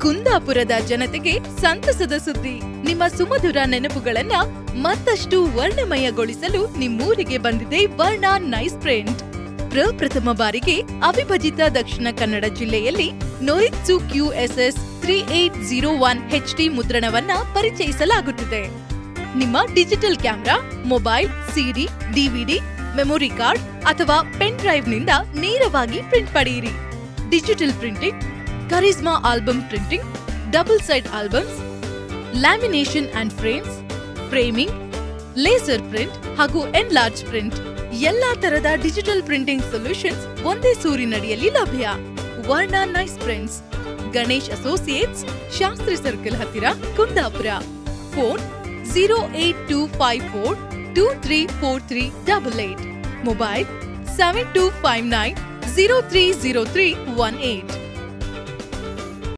ಕುಂದಾಪುರದ ಜನತೆಗೆ ಸಂತಸದ ಸುದ್ದಿ. ನಿಮ್ಮ ಸುಮಧುರ ನೆನಪುಗಳನ್ನ ಮತ್ತಷ್ಟು ವರ್ಣಮಯಗೊಳಿಸಲು ನಿಮ್ಮೂರಿಗೆ ಬಂದಿದೆ ವರ್ಣ ನೈಸ್ ಪ್ರಿಂಟ್. ಪ್ರಪ್ರಥಮ ಬಾರಿಗೆ ಅವಿಭಜಿತ ದಕ್ಷಿಣ ಕನ್ನಡ ಜಿಲ್ಲೆಯಲ್ಲಿ ನೊರಿತ್ಸು QSS 3801 HD ಮುದ್ರಣವನ್ನ ಪರಿಚಯಿಸಲಾಗುತ್ತಿದೆ. ನಿಮ್ಮ digital camera, mobile, CD, DVD, memory card ಅಥವಾ ಪೆನ್ ಡ್ರೈವ್ನಿಂದ ನೇರವಾಗಿ ಪ್ರಿಂಟ್ ಪಡೆಯಿರಿ. Digital printing, karizma album printing, double side albums, lamination and frames, framing, laser print ಹಾಗೂ ಎನ್ಲಾರ್ಜ್ ಪ್ರಿಂಟ್ ಎಲ್ಲಾ ತರದ ಡಿಜಿಟಲ್ ಪ್ರಿಂಟಿಂಗ್ ಸೊಲ್ಯೂಷನ್ಸ್ ಒಂದೇ ಸೂರಿನಡಿಯಲ್ಲಿ ಲಭ್ಯ. Varna nice prints, Ganesh associates, Shastri circle ಹತ್ತಿರ, ಕುಂದಾಪುರ. ಫೋನ್ 08254234388. ಮೊಬೈಲ್ 7259030318.